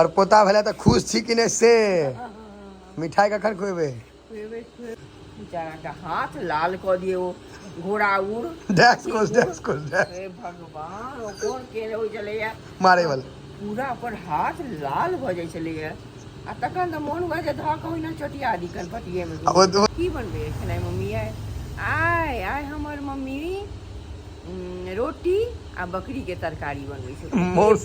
पर पोता भेला तो खुश छी कि नहीं से मिठाई कखन खुएबे बेचारा का हाथ लाल क दियो घोड़ा उड़ डैश कोस हे भगवान ओ कोन के हो चलेया मारे वाला पूरा पर हाथ लाल भ जाय छलेया आ तखन त मोन हुआ जे धक होइना चटिया दी कनपटिए में की बनबे खेनाई मम्मी आय आय हमर मम्मी रोटी आ बकरी के तरकारी बनबै छै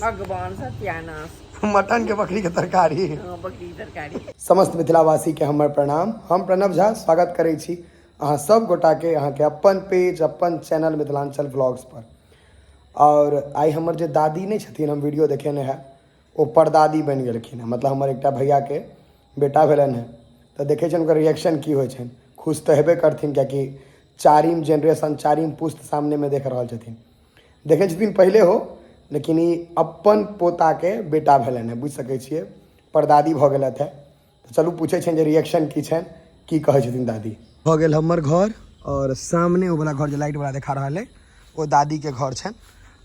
भगवान सत्यानाश मटन के बकरी के तरकारी बकरी के तरकारी समस्त मिथिलावासी के हमर प्रणाम। हम प्रणव झा स्वागत करै छी अहाँ सब गोटा के अहाँ के अपन पेज अपन चैनल मिथिलांचल व्लॉग्स पर। और आई हमर जे दादी नहीं छथिन हम वीडियो देखेने है वो परदादी बन गेलखिन है, मतलब हमर एकटा भैया के बेटा भेलन है तो देखे छन उनकर रिएक्शन की होय छन। खुश तो हेबे करथिन कियाकि चारिम जेनरेशन चारिम पुस्त सामने में देख रहल छथिन। देखे छथिन पहले हो लेकिन ई अपन पोता के बेटा भेलन है, बुझ सकै छियै परदादी भ गेलथ है। तो चलू पूछे छन जे रिएक्शन की छन की कहे छथिन दादी। भ गेल हमर घर और सामने वो वाला घर जो लाइट वाला देखा रहल है वो दादी के घर छन।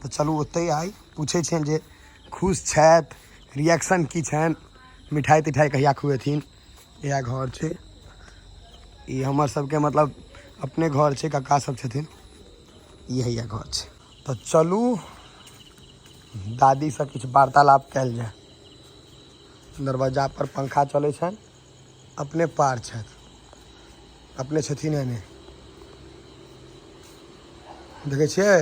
तो चलू ओते आई पूछे छन जे खुश छैथ रिएक्शन की छन मिठाई तिठाई कहिया खुएथिन। यह घर छे ई हमर सबके मतलब अपने घर छे काका सब छथिन यही घर छे। तो चलू दादी से कुछ वार्तालाप कैल जाए। दरवाजा पर पंखा चले छन अपने पार छथि अपने छथिन एने देखे छियै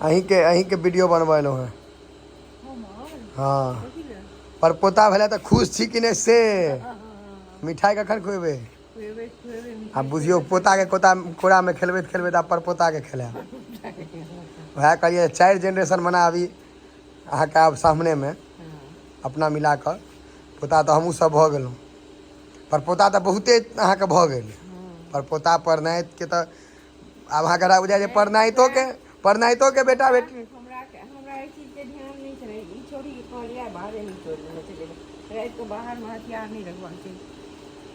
अहीं के वीडियो बनबेलो है। हाँ पर पोता भेला तो खुश छी कि नहीं से मिठाई कखन खुएबे आ बुझियो पोता के कोड़ा में खेलबैत खेलबैत आ पर पोता के खेला वह कहिए 4 जेनरेशन मना अभी अहाँ के आब सामने में अपना मिला कर पोता तो हमहूँ सब भ गेलहुँ पर पोता तो बहुते अहाँ के भ गेल पर पोता परनाइत के तो आब अहाँ के बुझाय जे परनाइतो के बेटा बेटी हमरा ई चीज के ध्यान नहीं छले ई छोड़ी के कहलिया बाहरे नहीं छोड़ देने छले रात को बाहर में हथियार नहीं रखवा छै।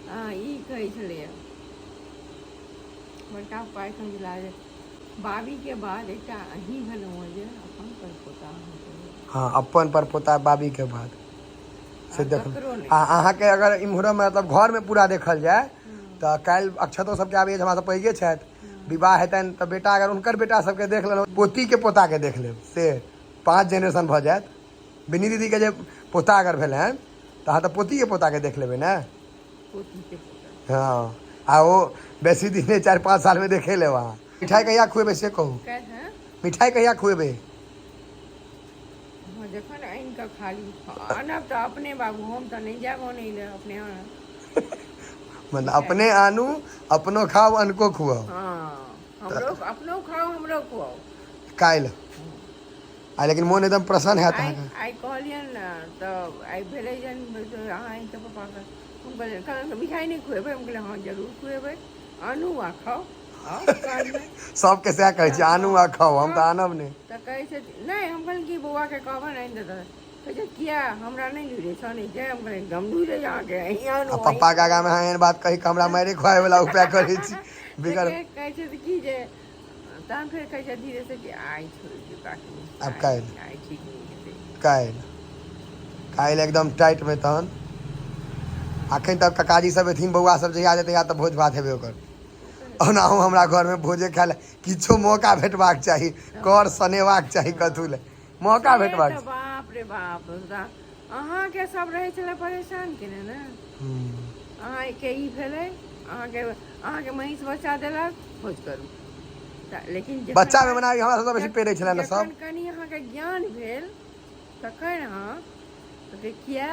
हां ई कहै छले बड़का पाई समझला जे बाबी के बाद एकटा अही भेलहुँ जे अपन पर पोता। हाँ अपन पर पोता बाबी के बाद से देख अहाँ के अगर इम्हरो में मतलब घर में पूरा देखल जाए तो काल अक्षतो सबके आबे हमरा से पैघे छथि विवाह हेतन तो बेटा अगर उनकर बेटा सबके देख लेलहुँ पोती के पोता के देख लेब से 5 जेनरेशन भ जायत। बिनी दीदी के जे पोता अगर भेलन तो अहाँ तो पोती के पोता के देख लेबै ना। हाँ आ वो बेसी दिन 4-5 साल में देखे ले वहाँ। मिठाई कहिया खुएबे से कहू मिठाई कहिया खुएबे जखन आइन का खाली अनब तो अपने बाबू हम तो नहीं जाबो नहीं ले अपने मतलब अपने आनू अपनो खाओ अनको खुआओ। हाँ हमरो अपनो खाओ हमरो खुआओ काल आ लेकिन मोन एकदम प्रसन्न है आई कहलियन तो आई भेले जन अहाँ तो पापा का हम कहले मिठाई नहीं खुएबे हम कहले हाँ जरूर खुएबे आनू आ खाओ सब के से कहे छी आनू आ खाओ हम तो आनब नहीं तो कहे छै नहीं हम कहल की बौआ के कहबन आइन दे कहे किया हमरा नहीं लुरे छ नहीं जे हम कहले गम लुरे जा के अहीं आनू पापा काका में एहन बात कही हमरा मारे खुआए वाला उपाय करे छी बिगर कहे छै की जे तहन फिर कहे छै धीरे से कि आई छोड़ दे काकी अब काल आई ठीक नहीं काल एकदम टाइट में तहन अखन तक ककाजी सब एथिन बौआ सब जहिया जेतै या तऽ भोज भात हेबे ओकर ओनाहु हमरा घर में भोजे खाय ले किछो मौका भेटबाक चाही कर सनेबाक चाही कथु ले मौका भेटबाक। बाप रे बाप अहाँ के सब रहे छले परेशान केने ना अहाँ के ई भेले अहाँ के महिष बच्चा देलक भोज करू लेकिन बच्चा में बनाई हमरा सब बेसी पेड़े छले ना सब कनी अहाँ के ज्ञान भेल तखन अहाँ तो किया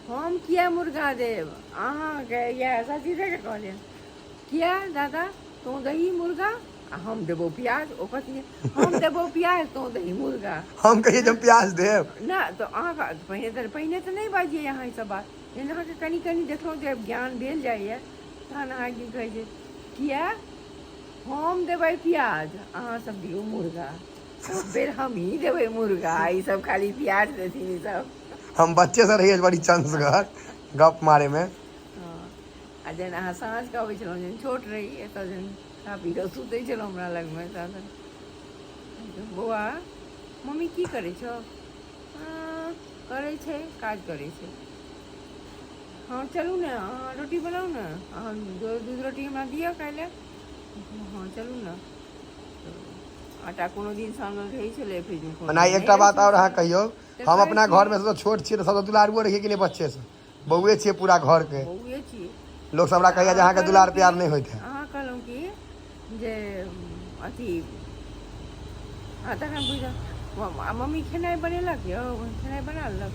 हम किया मुर्गा देव अहाँ के या सची से के कहलिए किया दादा तो दही मुर्गा हम देबो प्याज ओ कथि हम देबो प्याज तो दही मुर्गा हम कहिए जब प्याज देब ना तो अहाँ पहिने तो नहीं बाजिए यहाँ ई सब बात जेना अहाँ के कनी कनी देखलो जे ज्ञान भेल जाइए तहन अहाँ की कहै छै किया हम देबै प्याज अहाँ सब दियौ मुर्गा सब बेर हम ही देबै मुर्गा ई सब खाली प्याज देथिन ई सब हम बच्चे से रहिए बड़ी चंचगर गप मारे में आ जन अहाँ साँझ के अबै छलहुँ जन छोट रही एतऽ जन खा पी कऽ सुतै छलहुँ हमरा लगमे बौआ मम्मी की करै छौ करै छै काज करै छै हाँ चलू ने अहाँ रोटी बनाउ ने अहाँ दूध रोटी हमरा दिअ काल्हि हाँ चलू ने आटा कोनो दिन सानल रहै छलै फ्रिजमे मना एकटा बात और अहाँ कहियो हम अपना घर में से छोट छियै तऽ सब दुलारुओ रहिए कि नहीं बच्चे से बउए छियै पूरा घर के बउए छियै लोग सब हमरा कहैया जे अहाँ के दुलार प्यार नहीं होइत है अहाँ कहलहुँ कि जे अथी तखन बुझ मम्मी खेनाइ बनेलक यौ खेनाइ बनालक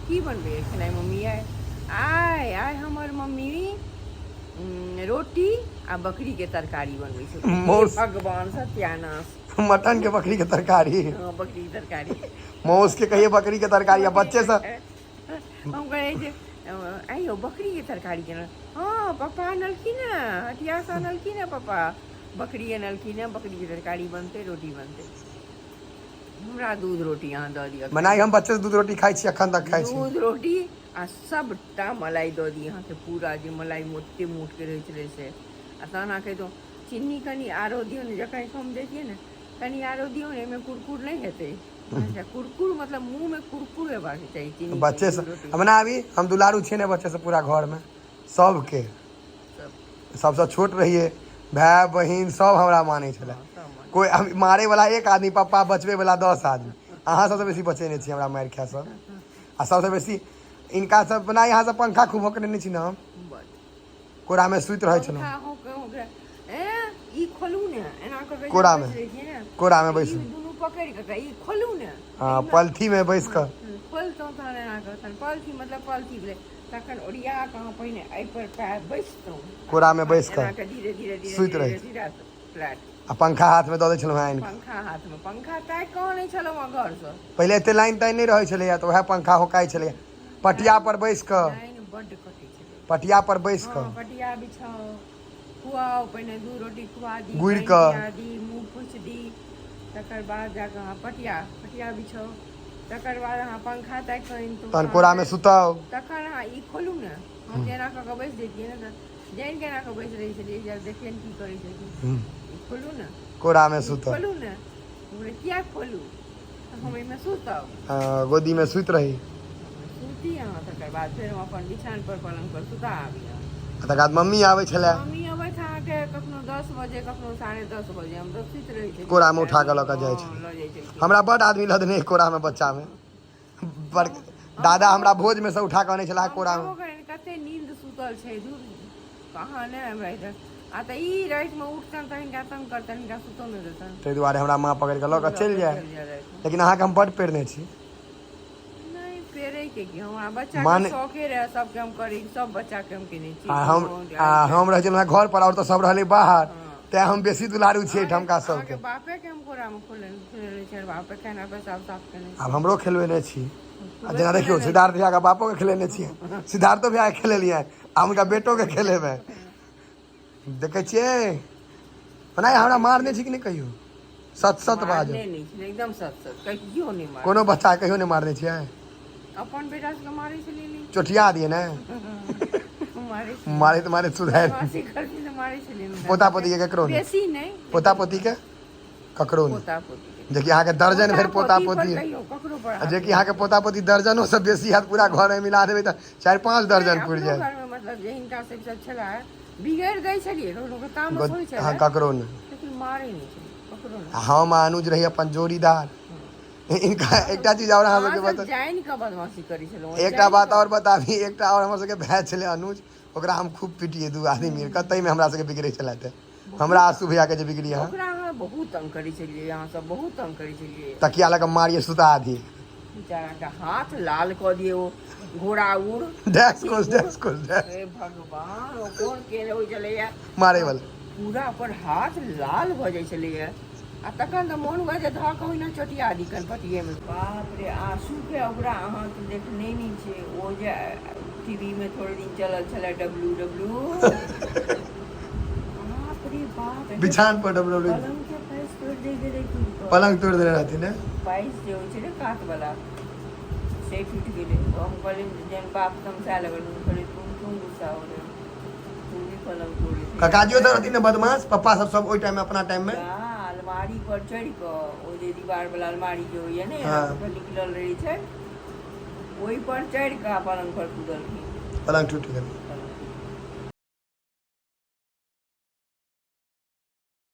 की बनबै खेनाइ मम्मी आइ आइ हमर मम्मी रोटी आ बकरी के तरकारी बनबै छै भगवान सत्यानाश मटन के बकरी के तरकारी बकरी के तरकारी मौस के कहिए बकरी के तरकारी या बच्चे से हम कहै छै आइयो बकरी के तरकारी केना हाँ पापा आनलखिन ने हटिया से आनलखिन ने पापा बकरी आनलखिन ने बकरी के तरकारी बनतै रोटी बनतै हमरा दूध रोटी अहाँ दऽ दिअ मनाई हम बच्चे से दूध रोटी खाइ छी अखन तक खाइ छी दूध रोटी आ सबटा मलाई दऽ दी अहाँके पूरा जे मलाई मोटे मोट के रहै छलै से आ तहन अहाँ कहि दो चीनी कनि आरो दियौ ने जखन कम दैतियै ने कनि आरो दियौ ने एहिमे कुरकुर नहीं हेतै कुरकुर मतलब मुंह में कुरकुर हेबाक चाही चीनी बच्चे से हमना अभी हम दुलारू छियै ने बच्चे से पूरा घर में सबके सबसे छोट रहिए भाई बहिन सब हमरा मानै छलै कोई मारे वाला एक आदमी पापा बचबे वाला 10 आदमी अहाँ सबसे बेसी बचेने छी हमरा मारि खा सब आ सबसे बेसी इनका सब बना यहाँ से पंखा खूब होकने नहीं छी ना हम कोरा में सुति रहे छलहुँ कोरा में बैसू पकड़ि के ई खोलू ने हाँ पलथी में बैस कर खोलतहुँ तहन एना करतन पलथी मतलब पलथी भेलै तखन ओरिया कऽ अहाँ पहिने एहि पर पैर बैसतहुँ कोरा में बैस कर धीरे धीरे सुति रही फ्लैट आ पंखा हाथ में दऽ दै छलहुँ आनि पंखा हाथ में पंखा ताकि कहाँ नहि छलहुँ घर से पहिले एते लाइन ताइन नहीं रहै छलैया तऽ वएह पंखा होकाइ छलैया पटिया पर बैस कऽ लाइन बड्ड कटै छलै पटिया पर बैस कऽ पटिया बिछाओ खुआओ पहिने दूध रोटी खुआ दी गुड़ि कऽ दी मुँह पोछि दी तकर बाद जाकऽ अहाँ पटिया बिछाओ तकर बाद अहाँ पंखा ताकि कऽ तहन कोरा में सुताओ तखन अहाँ ई खोलू ने हम जेना कऽ कऽ बैस दैतियै ने तऽ जानि के एना कऽ बैस रहै छलियै जब देखियनि की करै छथिन खोलू ने कोरा में सुताओ खोलू ने बोले किया खोलू हम एहिमे सुतब गोदी में सुति रही सुती अहाँ तकर बाद फेर हम अपन बिछान पर पलंग पर सुता आबी तकर बाद मम्मी आबै छलै मम्मी अबैत अहाँके कखनो 10 बजे कखनो 10:30 बजे हम तऽ सुति रहै छी कोरा में उठा के लऽ कऽ जाइ छै हमरा बड आदमी लदने कोरा में बच्चा में दादा हमरा भोज में से उठा के आनै छला कोरा में कते नींद सुतल छै दूर कहाँ नहि भाई आ तऽ ई राति में उठतन तऽ हिनका तंग करतन हिनका सुतो नहि देतन ताहि दुआरे हमरा माँ पकड़ के लऽ कऽ चलि जाय लेकिन अहाँके हम बड पेरने छी नहीं पेरे के की हमरा बच्चा के शौके रहे सबके हम करी सब बच्चा के हम केने छी हम रह छलहुँ घर पर और तो सब रहले बाहर तैं हम बेसी दुलारू छियै ठमका सबके बापे के हम कोरा में खोले छै बापे खाना पे साफ साफ केने अब हमरो खेलवेने छी आ जेना देखियो सिद्धार्थ भैया के बापो के खेलेने छियै सिद्धार्थो भैया के खेलेलियै आ उनका बेटो के खेलेबै देखे छियै नहीं हमरा मारने छी कि नहीं कहियो सत बाजो एकदम सत कहियो नहीं मार कोनो बच्चा कहियो नहीं मारने छियै अपन बेटा से मारे छलियै नहीं चोटिया दिए ने मारे तुम्हारे सुधार पोता पोती के ककरो बेसी नहीं पोता पोती के ककरो जे कि अहाँके दर्जन भर पोता पोती जे कि अहाँके पोता पोती दर्जनों से बेसी हाथ पूरा घर में मिला देबै तऽ 4-5 दर्जन पुरि जाय मतलब जे हिनका से छला बिगड़ गई छलिए लोग तामस होय छै हां ककरो ने लेकिन मारे नहीं छै ककरो ने हम अनुज रही अपन जोड़ीदार इनका एकटा चीज और अहाँ सबके बता जाइन के बदमाशी करै छलो एकटा बात और बताबी एकटा और हमर सबके भाई छले अनुज ओकरा हम खूब पिटिए दू आदमी मिल के तै में हमरा सबके बिगड़ै छलै त हमरा आसू भैया के जे बिगड़ी हां ओकरा हम बहुत तंग करै छलिए यहां सब बहुत तंग करै छलिए तकिया लगा मारिए सुता दी बेचारा का हाथ लाल क दिए वो घोड़ा उड़ डैश को हे भगवान ओ कोन के होय छलैया मारे वाला पूरा अपन हाथ लाल भ जाय छलैया आ तखन तऽ मोन हुआ जे धऽ कऽ ओहिना चोटिया दी कनपटिये में बाप रे आंसू के ओकरा अहाँ तऽ देखने नहीं छै ओ जे टीवी में थोड़े दिन चलल छलै WW बाप रे बाप बिछान पर WW पलंग के पैस तोड़ दे गेलै पलंग तोड़ देने रहती ने पैस जे होय छै ने काट वाला से टूट गेलै तो हम कहलियै जन बाप तमसा लगल हम कहलियै तुम गुस्सा हो रहे हो तुम भी पलंग तोड़ दे काकाजियो सब रहती ने बदमाश पापा सब ओइ टाइम में अपना टाइम में अलमारी पर चढ़ कऽ ओ जे दीवार वाला अलमारी जो होइए ने हाँ। पर निकलल रहै छै ओहि पर चढ़ कऽ पलंग पर कूदलखिन। पलंग टूट गेल।